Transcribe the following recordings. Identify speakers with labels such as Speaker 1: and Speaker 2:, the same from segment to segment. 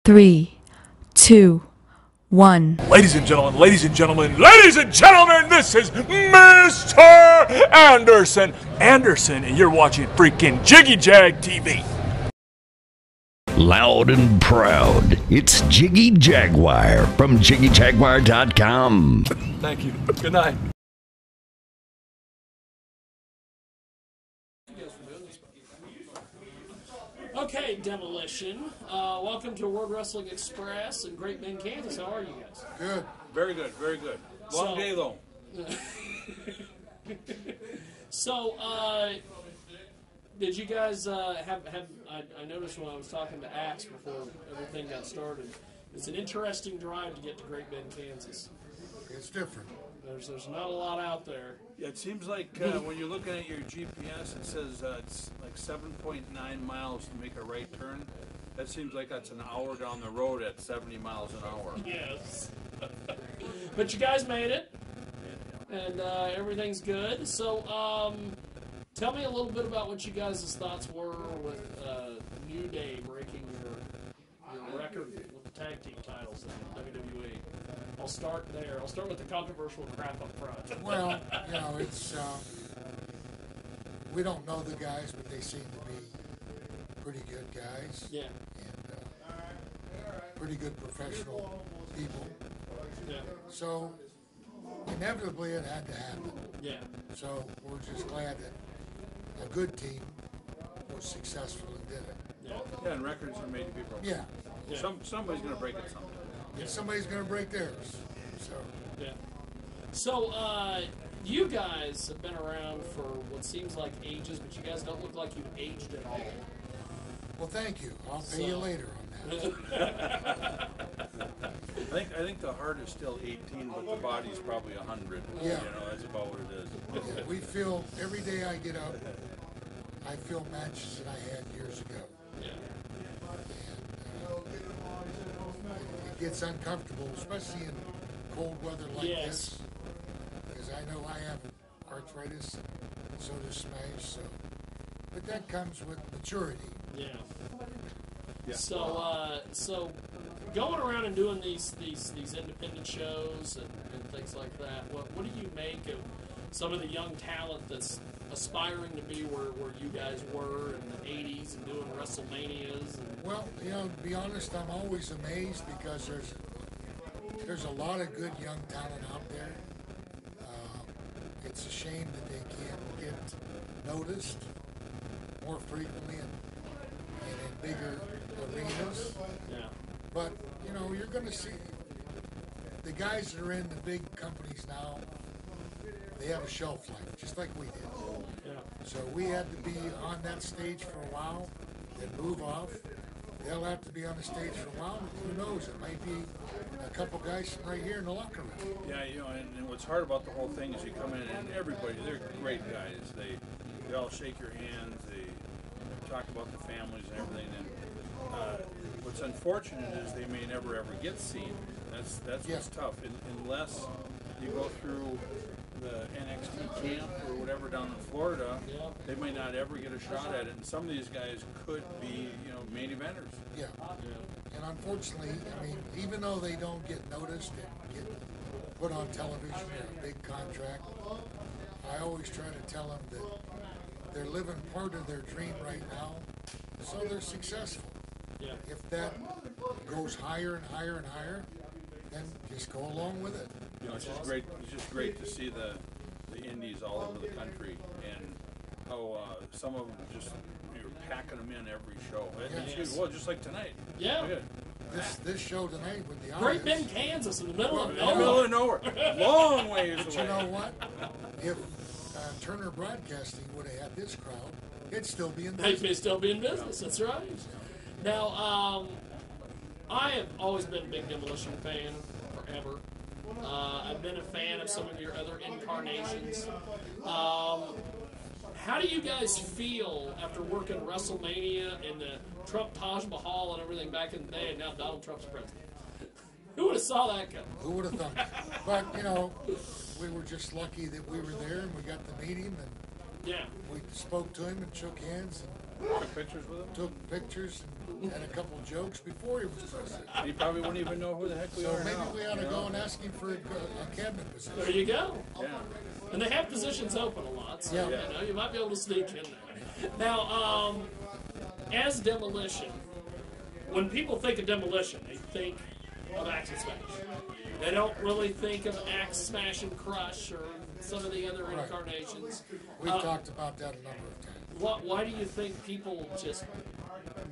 Speaker 1: 3, 2, 1.
Speaker 2: Ladies and gentlemen, ladies and gentlemen, ladies and gentlemen, this is Mr. Anderson. Anderson, and you're watching freaking Jiggy Jag TV.
Speaker 3: Loud and proud, it's Jiggy Jaguar from JiggyJaguar.com.
Speaker 2: Thank you. Good night.
Speaker 4: Okay, Demolition. Welcome to World Wrestling Express in Great Bend, Kansas. How are you guys?
Speaker 2: Good. Very good. Very good. Long day, though.
Speaker 4: So, did you guys have I noticed when I was talking to Axe before everything got started, it's an interesting drive to get to Great Bend, Kansas.
Speaker 5: It's different.
Speaker 4: There's not a lot out there.
Speaker 6: Yeah, it seems like when you're looking at your GPS, it says it's like 7.9 miles to make a right turn. That seems like that's an hour down the road at 70 miles an hour.
Speaker 4: Yes. But you guys made it, and everything's good. So, tell me a little bit about what you guys' thoughts were with New Day breaking your record with the tag team titles in WWE. I'll start there. I'll start with the controversial crap up front.
Speaker 5: Well, you know, it's we don't know the guys, but they seem to be pretty good guys.
Speaker 4: Yeah.
Speaker 5: And pretty good professional people.
Speaker 4: Yeah.
Speaker 5: So inevitably it had to happen.
Speaker 4: Yeah.
Speaker 5: So we're just glad that a good team was successful and did it.
Speaker 4: Yeah.
Speaker 6: Yeah, and records are made to be broken.
Speaker 5: Yeah.
Speaker 4: Yeah.
Speaker 6: Somebody's going to break it someday.
Speaker 5: And somebody's going to break theirs. So.
Speaker 4: Yeah. So, you guys have been around for what seems like ages, but you guys don't look like you've aged at all.
Speaker 5: Well, thank you. I'll pay you later on that.
Speaker 6: I think the heart is still 18, but the body's probably 100.
Speaker 5: Yeah.
Speaker 6: You know, that's about what it is.
Speaker 5: Yeah, we feel, every day I get up, I feel matches that I had years ago.
Speaker 4: Yeah.
Speaker 5: It gets uncomfortable, especially in cold weather like this, because I know I have arthritis, and so does Smash. So, but that comes with maturity.
Speaker 4: Yeah. So, so going around and doing these independent shows and things like that, what do you make of some of the young talent that's aspiring to be where you guys were in the 80s and doing WrestleManias?
Speaker 5: Well, you know, to be honest, I'm always amazed because there's a lot of good young talent out there. It's a shame that they can't get noticed more frequently and in bigger arenas.
Speaker 4: Yeah.
Speaker 5: But, you know, you're going to see the guys that are in the big companies now, they have a shelf life, just like we did.
Speaker 4: Yeah.
Speaker 5: So we had to be on that stage for a while, then move off. They'll have to be on the stage for a while. Who knows? It might be a couple guys sitting right here in the locker room.
Speaker 6: Yeah, you know, and what's hard about the whole thing is you come in and everybody, they're great guys. They all shake your hands. They talk about the families and everything. And what's unfortunate is they may never ever get seen. That's what's tough. Unless you go through the NXT camp or whatever down in Florida, they may not ever get a shot at it. And some of these guys could be, you know, main eventers.
Speaker 5: Yeah. And unfortunately, I mean, even though they don't get noticed and get put on television or a big contract, I always try to tell them that they're living part of their dream right now, so they're successful.
Speaker 4: Yeah.
Speaker 5: If that goes higher and higher and higher, then just go along with it.
Speaker 6: You know, it's just great. It's just great to see the indies all over the country and how some of them just you're packing them in every show. Well, just like tonight.
Speaker 4: Yeah.
Speaker 5: This show tonight with the
Speaker 4: Great
Speaker 5: audience.
Speaker 4: Bend, Kansas, in the middle of
Speaker 6: In the middle of nowhere, long ways
Speaker 5: But
Speaker 6: away.
Speaker 5: you know what? If Turner Broadcasting would have had this crowd, it'd still be in business.
Speaker 4: They'd still be in business. That's right. Now, I have always been a big Demolition fan forever. I've been a fan of some of your other incarnations. How do you guys feel after working WrestleMania and the Trump Taj Mahal and everything back in the day, and now Donald Trump's president? Who would have saw that coming?
Speaker 5: Who would have thought? But, you know, we were just lucky that we were there and we got to meet him and we spoke to him and shook hands. And
Speaker 6: Took pictures with him?
Speaker 5: Took pictures and had a couple jokes before he was president.
Speaker 6: He probably wouldn't even know who the heck we
Speaker 5: So
Speaker 6: are
Speaker 5: maybe
Speaker 6: now.
Speaker 5: we ought to
Speaker 6: you know?
Speaker 5: go and ask him for a cabinet position.
Speaker 4: There you go.
Speaker 6: Yeah.
Speaker 4: And they have positions open a lot, so
Speaker 5: Yeah.
Speaker 4: you know you might be able to sneak in there. Now, as Demolition, when people think of Demolition, they think of Axe and Smash. They don't really think of Axe, Smash, and Crush or some of the other
Speaker 5: Right.
Speaker 4: incarnations.
Speaker 5: We've talked about that a number of times.
Speaker 4: Why do you think people just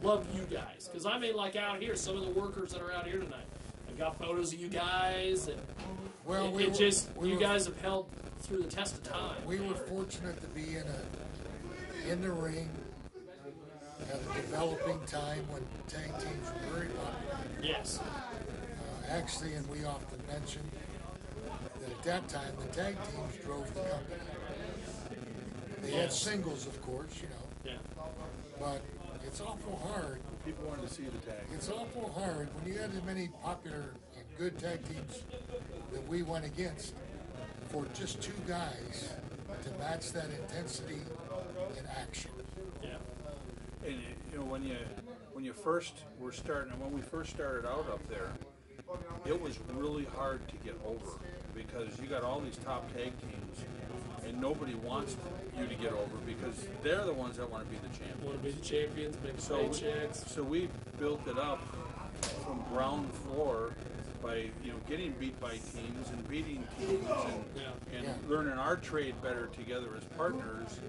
Speaker 4: love you guys? Because I mean, like out here, some of the workers that are out here tonight, I've got photos of you guys, and
Speaker 5: Well,
Speaker 4: you guys have held through the test of time.
Speaker 5: We were fortunate to be in the ring at a developing time when tag teams were very popular.
Speaker 4: Yes.
Speaker 5: Actually, and we often mention that at that time the tag teams drove the company. They had singles, of course, you know,
Speaker 4: Yeah.
Speaker 5: but it's awful hard.
Speaker 6: People wanted to see the tag.
Speaker 5: It's awful hard when you had as many popular and good tag teams that we went against for just two guys to match that intensity and action.
Speaker 4: Yeah.
Speaker 6: And you know, when you first were starting, and when we first started out up there, it was really hard to get over because you got all these top tag teams, and nobody wants you to get over because they're the ones that want to be the champions.
Speaker 4: Want to be the champions, big
Speaker 6: So,
Speaker 4: paychecks.
Speaker 6: so we built it up from ground floor by getting beat by teams and beating teams and learning our trade better together as partners.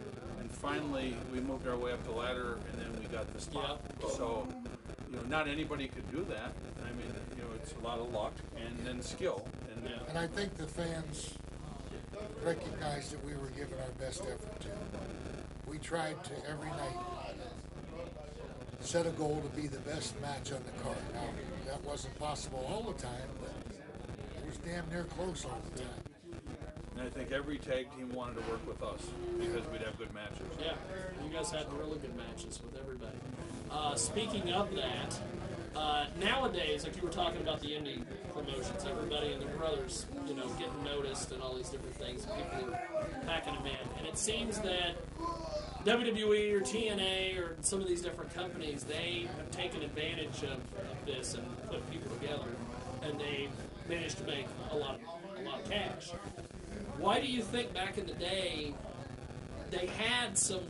Speaker 6: And finally, we moved our way up the ladder, and then we got the spot.
Speaker 4: Yeah.
Speaker 6: So, not anybody could do that. I mean, it's a lot of luck and then skill.
Speaker 5: And I think the fans recognized that we were giving our best effort too. We tried to every night set a goal to be the best match on the card. Now, that wasn't possible all the time, but it was damn near close all the time.
Speaker 6: And I think every tag team wanted to work with us because we'd have good matches.
Speaker 4: Yeah, you guys had really good matches with everybody. Speaking of that, nowadays, like you were talking about the indie promotions, everybody and their brothers, getting noticed and all these different things, and people are packing them in. And it seems that WWE or TNA or some of these different companies, they have taken advantage of this and put people together, and they've managed to make a lot of cash. Why do you think back in the day they had some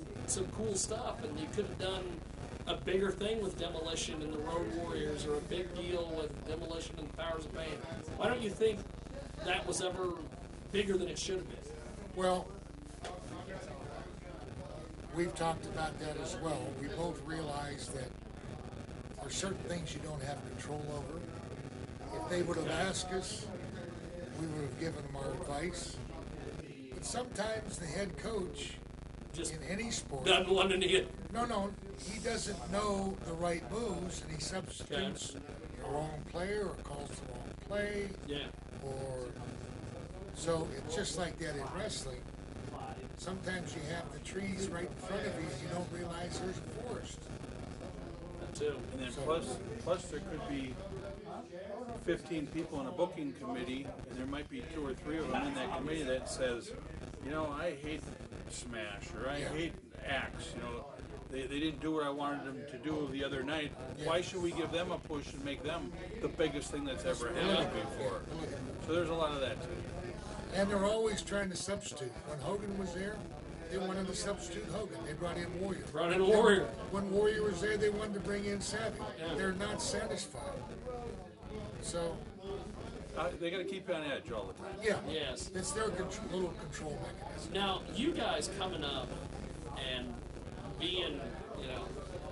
Speaker 4: cool stuff and they could have done a bigger thing with Demolition and the Road Warriors or a big deal with Demolition and the Powers of Pain? Why don't you think that was ever bigger than it should have been?
Speaker 5: Well, we've talked about that as well. We both realize that there's certain things you don't have control over. If they would have asked us, we would have given them our advice. But sometimes the head coach
Speaker 4: Just
Speaker 5: in any sport,
Speaker 4: doesn't want to get.
Speaker 5: no, he doesn't know the right moves, and he substitutes the wrong player or calls the wrong play.
Speaker 4: Yeah.
Speaker 5: Or so it's just like that in wrestling. Sometimes you have the trees right in front of you, and you don't realize there's a forest.
Speaker 4: That too.
Speaker 6: And then plus there could be 15 people in a booking committee, and there might be 2 or 3 of them in that committee that says, I hate Smash or I hate Axe. They didn't do what I wanted them to do the other night. Why should we give them a push and make them the biggest thing that's ever happened before? So there's a lot of that too.
Speaker 5: And they're always trying to substitute. When Hogan was there, they wanted to substitute Hogan. They brought in Warrior.
Speaker 4: Brought in Warrior.
Speaker 5: When Warrior was there, they wanted to bring in Savvy. They're not satisfied. So,
Speaker 6: They got to keep you on edge all the time.
Speaker 5: yeah.
Speaker 4: Yes.
Speaker 5: It's their little control mechanism.
Speaker 4: Now, you guys coming up and being,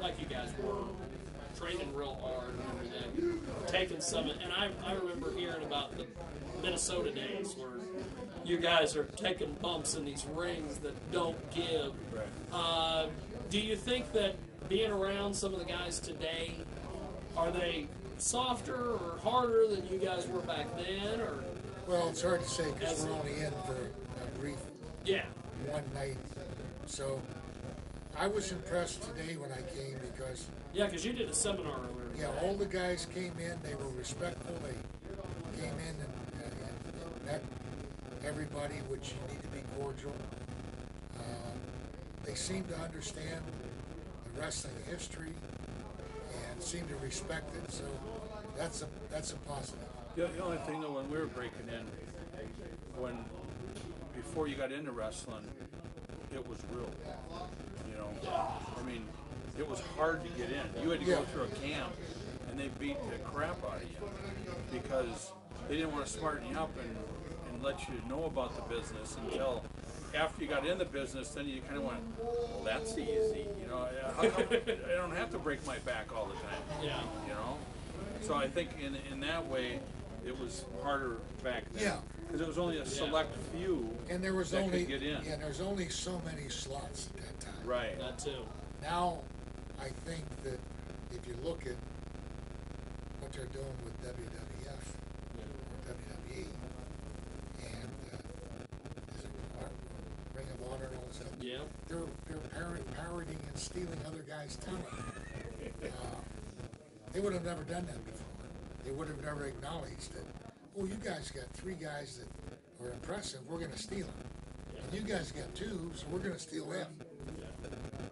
Speaker 4: like you guys were, training real hard and everything, taking some, and I remember hearing about the Minnesota days where you guys are taking bumps in these rings that don't give.
Speaker 6: Right.
Speaker 4: Do you think that being around some of the guys today, are they softer or harder than you guys were back then, or?
Speaker 5: Well, it's hard to say because we're only in for a brief one night. So, I was impressed today when I came because...
Speaker 4: Yeah, because you did a seminar earlier.
Speaker 5: Yeah, all the guys came in. They were respectful. They came in and met everybody, which you need to be cordial. They seemed to understand the wrestling history and seem to respect it. So that's a positive.
Speaker 6: The only thing though, when we were breaking in, before you got into wrestling, it was real. You know, I mean, it was hard to get in. You had to go through a camp, and they beat the crap out of you because they didn't want to smarten you up and let you know about the business until after you got in the business. Then you kind of went, well, that's easy. You know, how come I don't have to break my back all the time.
Speaker 4: Yeah.
Speaker 6: You know, so I think in that way, it was harder back then.
Speaker 5: Yeah.
Speaker 6: Because it was only a select few
Speaker 5: And there was
Speaker 6: that
Speaker 5: only
Speaker 6: could get in.
Speaker 5: there's only so many slots at that time.
Speaker 6: Right.
Speaker 4: That too.
Speaker 5: Now, I think that if you look at what they're doing with WWF or WWE and is it Ring of Honor and all this stuff,
Speaker 4: Yeah.
Speaker 5: they're parodying and stealing other guys' talent. They would have never done that before. They would have never acknowledged that. Oh, you guys got 3 guys that are impressive. We're going to steal them. And you guys got 2, so we're going to steal them.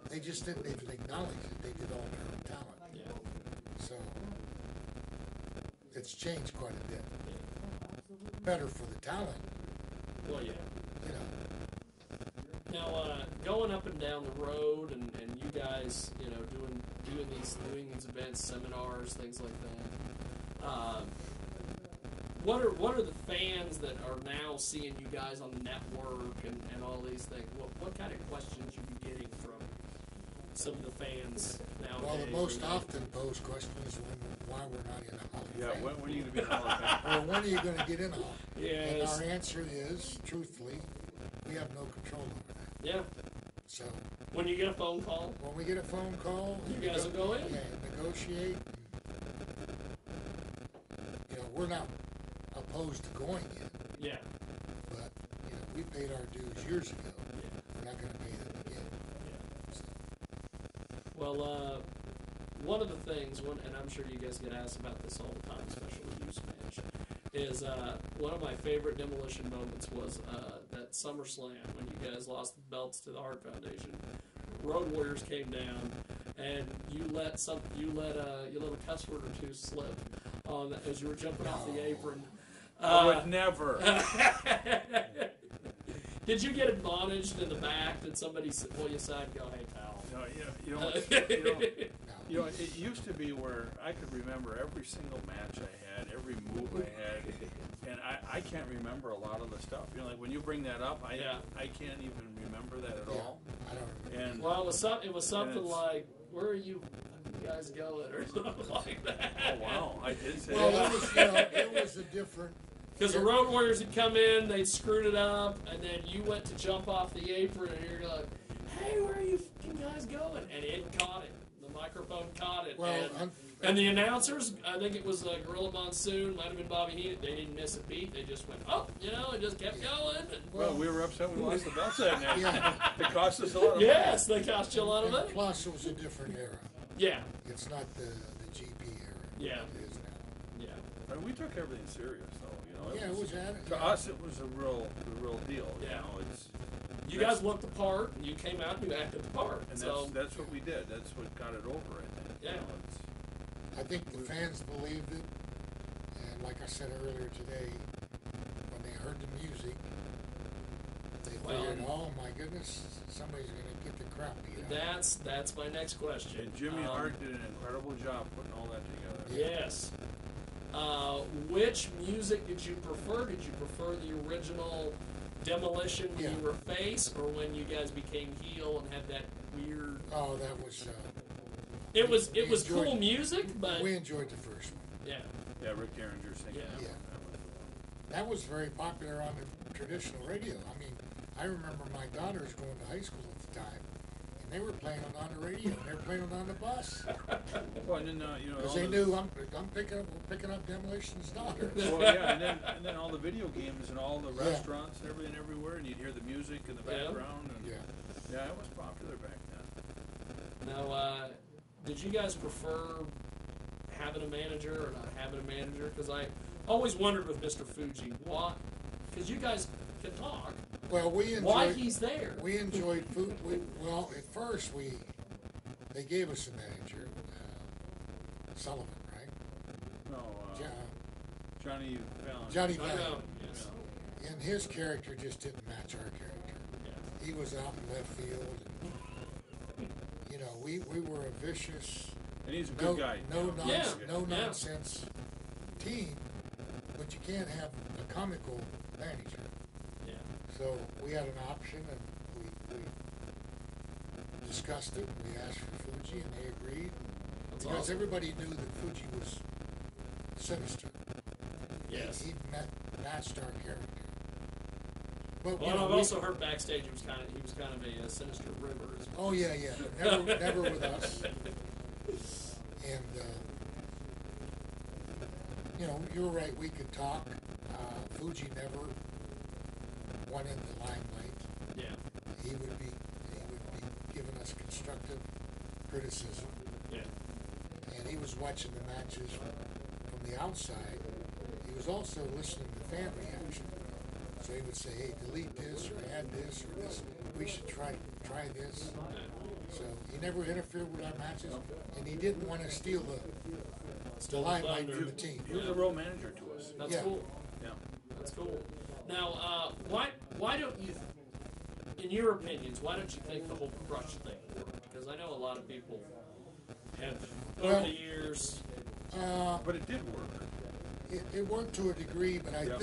Speaker 5: They just didn't even acknowledge it. They did all their own talent.
Speaker 4: Yeah.
Speaker 5: So it's changed quite a bit. Better for the talent,
Speaker 4: Well, yeah.
Speaker 5: you know.
Speaker 4: Now, going up and down the road, and you guys, you know, doing these events, seminars, things like that. What are the fans that are now seeing you guys on the network and all these things? What kind of questions you be getting from some of the fans nowadays?
Speaker 5: Well, the most often posed question is why we're not in the Hall of
Speaker 6: Yeah,
Speaker 5: Fame.
Speaker 6: when are you going to be in the Hall of Fame?
Speaker 5: Or when are you going to get in the Hall?
Speaker 4: Yes.
Speaker 5: And our answer is, truthfully, we have no control over that.
Speaker 4: Yeah.
Speaker 5: So
Speaker 4: When you get a phone call,
Speaker 5: when we get a phone call,
Speaker 4: You guys will go in?
Speaker 5: Yeah, negotiate. You know, we're not opposed to going in,
Speaker 4: yeah.
Speaker 5: but you know, we paid our dues years ago. We're not going to pay them again. So,
Speaker 4: Well, one of the things, and I'm sure you guys get asked about this all the time, especially with you, Spanish, is one of my favorite Demolition moments was that SummerSlam when you guys lost the belts to the Hart Foundation. Road Warriors came down, and you let a cuss word or two slip as you were jumping off the apron.
Speaker 6: I would never.
Speaker 4: Did you get admonished in the back? Did somebody pull you aside and go, "Hey, pal"?
Speaker 6: No, it used to be where I could remember every single match I had, every move I had, and I can't remember a lot of the stuff. You know, like when you bring that up, I can't even remember that at all.
Speaker 5: I don't remember.
Speaker 6: And
Speaker 4: Well, it was something
Speaker 6: it's-
Speaker 4: like, "Where are you guys going?" or something like that.
Speaker 6: oh wow, I did say
Speaker 5: Well,
Speaker 6: that.
Speaker 5: it was, you know, it was a different.
Speaker 4: Because the Road Warriors had come in, they screwed it up, and then you went to jump off the apron, and you're like, "Hey, where are you fucking guys going?" And it caught it. The microphone caught it.
Speaker 5: Well,
Speaker 4: and the announcers, I think it was Gorilla Monsoon, might have been Bobby Heenan, they didn't miss a beat. They just went, "Oh, you know," it just kept going. And,
Speaker 6: Well, we were upset we lost the belts that night.
Speaker 5: Yeah.
Speaker 6: It cost us a lot of money.
Speaker 4: yes, they cost you a lot of
Speaker 5: and
Speaker 4: money.
Speaker 5: plus, it was a different era.
Speaker 4: Yeah,
Speaker 5: It's not the GP era.
Speaker 4: Yeah.
Speaker 5: It is now.
Speaker 4: yeah.
Speaker 6: And we took everything serious, though. You know,
Speaker 5: Yeah, it was at
Speaker 6: to us. It was the real deal. You
Speaker 4: Yeah.
Speaker 6: know, it's
Speaker 4: You guys looked the part, and you came out and you acted the part.
Speaker 6: and
Speaker 4: So,
Speaker 6: that's what we did. That's what got it over. I think.
Speaker 4: Yeah.
Speaker 6: You know, it's,
Speaker 5: I think the fans believed it, and like I said earlier today, when they heard the music, they figured, "Oh my goodness, somebody's going to get the crap beat out."
Speaker 4: that's my next question.
Speaker 6: and Jimmy Hart did an incredible job putting all that together.
Speaker 4: Yes. Which music did you prefer? Did you prefer the original Demolition when
Speaker 5: Yeah.
Speaker 4: you were face, or when you guys became heel and had that weird?
Speaker 5: Oh, that was.
Speaker 4: It was
Speaker 5: we enjoyed-
Speaker 4: cool music, but
Speaker 5: We enjoyed the first one.
Speaker 4: yeah,
Speaker 6: Yeah, Rick Derringer singing.
Speaker 4: Yeah.
Speaker 6: that
Speaker 5: Yeah.
Speaker 6: one.
Speaker 5: That was very popular on the traditional radio. I mean, I remember my daughters going to high school at the time, and they were playing it on the radio, and they were playing it on the bus.
Speaker 6: Well, and then you know,
Speaker 5: Because
Speaker 6: all
Speaker 5: they
Speaker 6: the-
Speaker 5: knew we're picking up Demolition's daughters.
Speaker 6: Well, yeah, and then all the video games and all the restaurants and everything everywhere, and you'd hear the music in the
Speaker 4: Yeah.
Speaker 6: background. And
Speaker 5: Yeah.
Speaker 6: it was popular back then.
Speaker 4: Now, did you guys prefer having a manager or not having a manager? Because I always wondered with Mr. Fuji, why? Because you guys can talk.
Speaker 5: Well, we enjoyed.
Speaker 4: Why he's there?
Speaker 5: We enjoyed food. Well, at first we they gave us a manager, Sullivan, right?
Speaker 6: No,
Speaker 5: Jo-
Speaker 6: Johnny Fallon.
Speaker 5: Johnny
Speaker 4: I know.
Speaker 5: Fallon.
Speaker 4: Yes.
Speaker 5: And his character just didn't match our character.
Speaker 4: Yeah.
Speaker 5: He was out in left field, and you know, we were a vicious,
Speaker 6: And he's a good guy.
Speaker 4: Yeah.
Speaker 5: no
Speaker 4: Yeah.
Speaker 5: nonsense team, but you can't have a comical manager.
Speaker 4: Yeah.
Speaker 5: So we had an option, and we discussed it. We asked for Fuji, and they agreed.
Speaker 4: That's
Speaker 5: Because
Speaker 4: awesome.
Speaker 5: everybody knew that Fuji was sinister.
Speaker 4: Yes.
Speaker 5: He matched our character. But
Speaker 4: Well,
Speaker 5: you
Speaker 4: and
Speaker 5: know,
Speaker 4: I've
Speaker 5: we-
Speaker 4: also heard backstage he was kind of a sinister river. As well.
Speaker 5: Oh yeah, yeah. Never with us. And you know, you were right. We could talk. Fuji never went in the limelight.
Speaker 4: Yeah.
Speaker 5: He would be giving us constructive criticism,
Speaker 4: Yeah.
Speaker 5: and he was watching the matches from the outside. He was also listening to fan reaction. So he would say, "Hey, delete this or add this or this. We should try this." So he never interfered with our matches, and he didn't want to steal the limelight
Speaker 4: thunder.
Speaker 5: from the team.
Speaker 6: He was a real manager to us.
Speaker 4: That's
Speaker 5: Yeah.
Speaker 4: cool.
Speaker 6: Yeah.
Speaker 4: That's cool. Now, why don't you, in your opinions, why don't you think the whole crush thing worked? Because I know a lot of people have over
Speaker 5: Well,
Speaker 4: the years.
Speaker 6: But it did work.
Speaker 5: It worked to a degree, but I
Speaker 6: Yeah.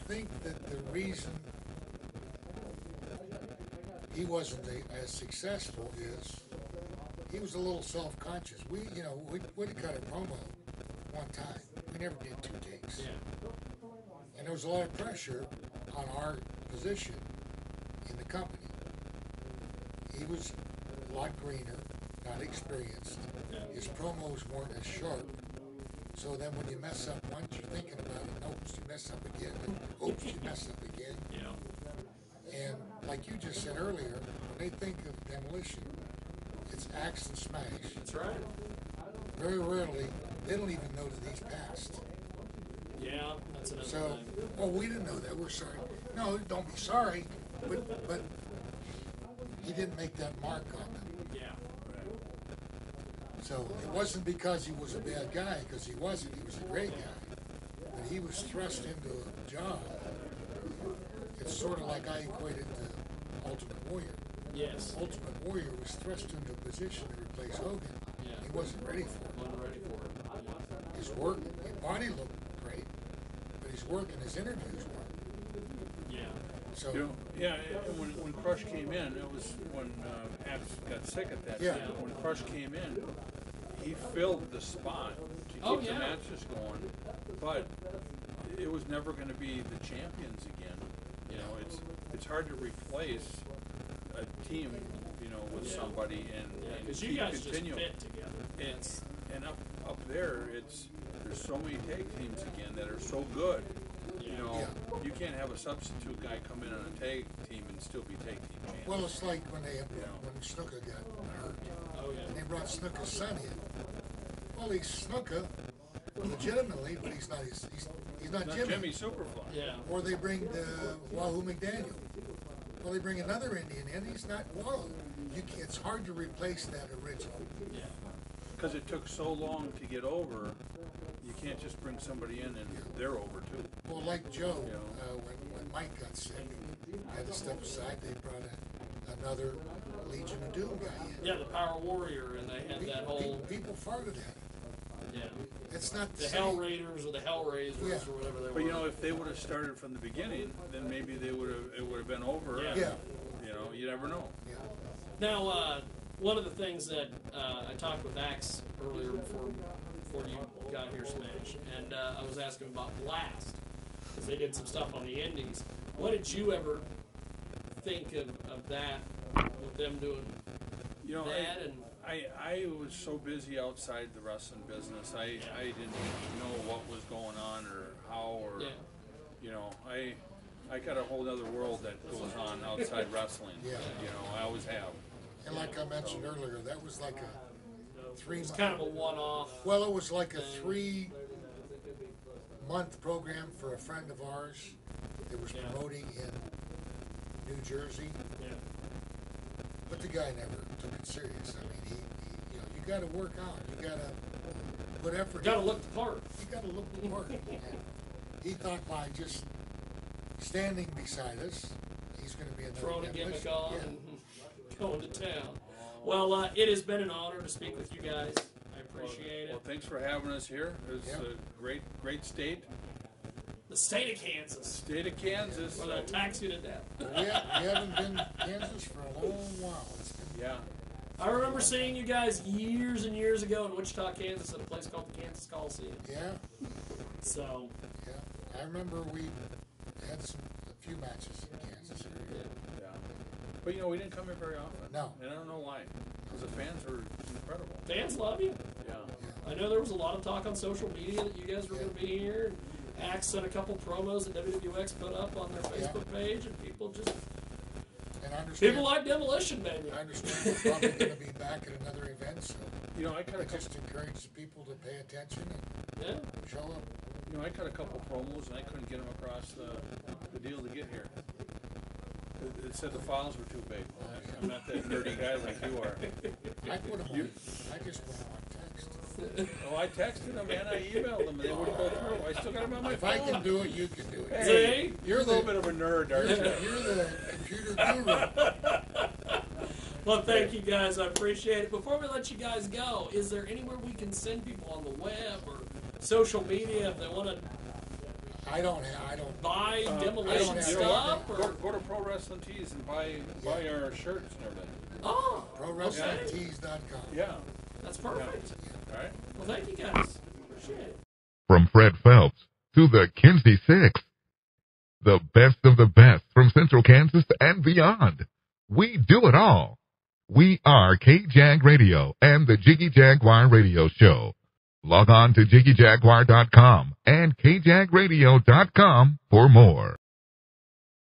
Speaker 5: think that the reason he wasn't as successful is he was a little self-conscious. We cut a promo one time. We never did 2 takes.
Speaker 4: Yeah.
Speaker 5: And there was a lot of pressure on our position in the company. He was a lot greener, not experienced.
Speaker 4: Yeah.
Speaker 5: His promos weren't as sharp. So then when you mess up once, you're thinking about it, and oops, you mess up again, and oops, you mess up again.
Speaker 4: Yeah.
Speaker 5: And like you just said earlier, when they think of Demolition, it's axe and smash.
Speaker 4: That's right.
Speaker 5: Very rarely, they don't even know that he's passed.
Speaker 4: Yeah. That's another
Speaker 5: So,
Speaker 4: thing.
Speaker 5: oh, we didn't know that. We're sorry. No, don't be sorry. But he didn't make that mark on them.
Speaker 4: Yeah.
Speaker 5: So it wasn't because he was a bad guy, because he wasn't. He was a great guy. But he was thrust into a job. It's sort of like I equated to Ultimate Warrior.
Speaker 4: Yes.
Speaker 5: Ultimate Warrior was thrust into a position to replace Hogan.
Speaker 4: Yeah.
Speaker 5: He wasn't ready for it.
Speaker 4: Wasn't ready for it.
Speaker 5: His work, his body looked great, but his work and his interviews weren't.
Speaker 4: Yeah.
Speaker 5: So,
Speaker 6: You know, yeah, and when Crush came in, it was when Abs got sick at that
Speaker 5: Yeah.
Speaker 6: time. When Crush came in, he filled the spot to keep
Speaker 4: Oh,
Speaker 6: the
Speaker 4: yeah.
Speaker 6: matches going, but it was never going to be the champions again. You know, it's hard to replace a team, you know, with
Speaker 4: Yeah.
Speaker 6: somebody and
Speaker 4: Because
Speaker 6: keep
Speaker 4: you guys
Speaker 6: continuing.
Speaker 4: just fit together.
Speaker 6: And up there, there's so many tag teams again that are so good. You know,
Speaker 5: Yeah.
Speaker 6: you can't have a substitute guy come in on a tag team and still be tag team champion.
Speaker 5: well, it's like when when Snuka got hurt,
Speaker 4: Oh yeah.
Speaker 5: and they brought Snuka's son in. Well, he's Snuka legitimately, but he's not he's not
Speaker 6: Not
Speaker 5: Jimmy.
Speaker 6: Jimmy Superfly.
Speaker 4: Yeah.
Speaker 5: Or they bring Wahoo McDaniel. Well, they bring another Indian in. He's not Wahoo. It's hard to replace that original.
Speaker 4: Yeah.
Speaker 6: Because it took so long to get over, you can't just bring somebody in and they're over too.
Speaker 5: Well, like Joe,
Speaker 6: Yeah.
Speaker 5: when Mike got sick, had to step aside. They brought another Legion of Doom guy in.
Speaker 4: Yeah, the Power Warrior, and they had that whole
Speaker 5: People farted at it.
Speaker 4: yeah,
Speaker 5: It's not
Speaker 4: the
Speaker 5: same.
Speaker 4: Hell Raiders or the Hell Raisers
Speaker 5: Yeah.
Speaker 4: or whatever they
Speaker 6: But
Speaker 4: were.
Speaker 6: you know, if they would have started from the beginning, then maybe it would have been over.
Speaker 4: Yeah.
Speaker 5: Yeah.
Speaker 6: You know, you never know.
Speaker 5: Yeah.
Speaker 4: Now, one of the things that I talked with Axe earlier before you got here, Smash, and I was asking about Blast, because they did some stuff on the Indies. What did you ever think of that, with them doing
Speaker 6: You know,
Speaker 4: that? And
Speaker 6: I was so busy outside the wrestling business. I didn't know what was going on or how or
Speaker 4: yeah,
Speaker 6: you know, I got a whole other world that goes on outside wrestling.
Speaker 5: Yeah.
Speaker 6: You know, I always have.
Speaker 5: And like I mentioned earlier, that was like a 3
Speaker 4: it's
Speaker 5: month.
Speaker 4: kind of a one-off.
Speaker 5: Well, it was like a 3 month program for a friend of ours that was
Speaker 4: Yeah.
Speaker 5: promoting in New Jersey.
Speaker 4: Yeah,
Speaker 5: But the guy never took it serious. I mean, he got to work out. You got to put effort.
Speaker 4: Got to look the part.
Speaker 5: You got to look the part. And he thought by just standing beside us, he's going to be another
Speaker 4: Throwing a
Speaker 5: Demolition.
Speaker 4: gimmick on
Speaker 5: Yeah.
Speaker 4: and going to town. Well, it has been an honor to speak with you guys. I appreciate
Speaker 6: Well,
Speaker 4: it.
Speaker 6: thanks for having us here. It's
Speaker 5: Yeah.
Speaker 6: a great state.
Speaker 4: The state of Kansas.
Speaker 6: State of Kansas.
Speaker 4: Where they'll tax you to death.
Speaker 5: We haven't been to Kansas for a long while. It's been,
Speaker 6: Yeah.
Speaker 4: I remember seeing you guys years and years ago in Wichita, Kansas, at a place called the Kansas Coliseum.
Speaker 5: yeah,
Speaker 4: So,
Speaker 5: yeah. I remember we had a few matches in Kansas area.
Speaker 6: Yeah. But we didn't come here very often.
Speaker 5: No.
Speaker 6: And I don't know why. Because the fans were incredible.
Speaker 4: fans love you.
Speaker 6: Yeah.
Speaker 4: I know there was a lot of talk on social media that you guys were going to be here. Axe sent a couple promos that WWX put up on their Facebook page, and people
Speaker 5: And I understand.
Speaker 4: people like Demolition, baby.
Speaker 5: I understand we're probably going to be back at another event, so
Speaker 6: I cut
Speaker 5: I
Speaker 6: a couple.
Speaker 5: just encourage the people to pay attention and
Speaker 4: Yeah.
Speaker 5: show up.
Speaker 6: I cut a couple promos and I couldn't get them across the deal to get here. It said the files were too big. I'm not that nerdy guy like you are.
Speaker 5: I put them on. I just put them on text.
Speaker 6: Oh, I texted them and I emailed them and they wouldn't go through. I still got them on my
Speaker 5: If
Speaker 6: phone.
Speaker 5: I can do it, you can do it.
Speaker 6: Hey,
Speaker 4: See?
Speaker 6: you're a little bit of a nerd, aren't you?
Speaker 5: You're the computer guru.
Speaker 4: Well, thank you guys. I appreciate it. Before we let you guys go, is there anywhere we can send people on the web or social media if they want to
Speaker 5: I don't.
Speaker 4: buy
Speaker 5: I
Speaker 4: Demolition
Speaker 5: don't have
Speaker 4: stuff?
Speaker 6: Go,
Speaker 4: Or,
Speaker 6: go to Pro Wrestling Tees and buy our shirts and everything.
Speaker 4: oh, okay.
Speaker 5: ProWrestlingTees.com.
Speaker 6: Yeah.
Speaker 4: That's perfect.
Speaker 6: All right.
Speaker 4: Well, thank you guys. Appreciate it.
Speaker 7: From Fred Phelps to the Kinsey Six, the best of the best from Central Kansas and beyond. We do it all. We are KJAG Radio and the Jiggy Jaguar Radio Show. Log on to JiggyJaguar.com and KJagRadio.com for more.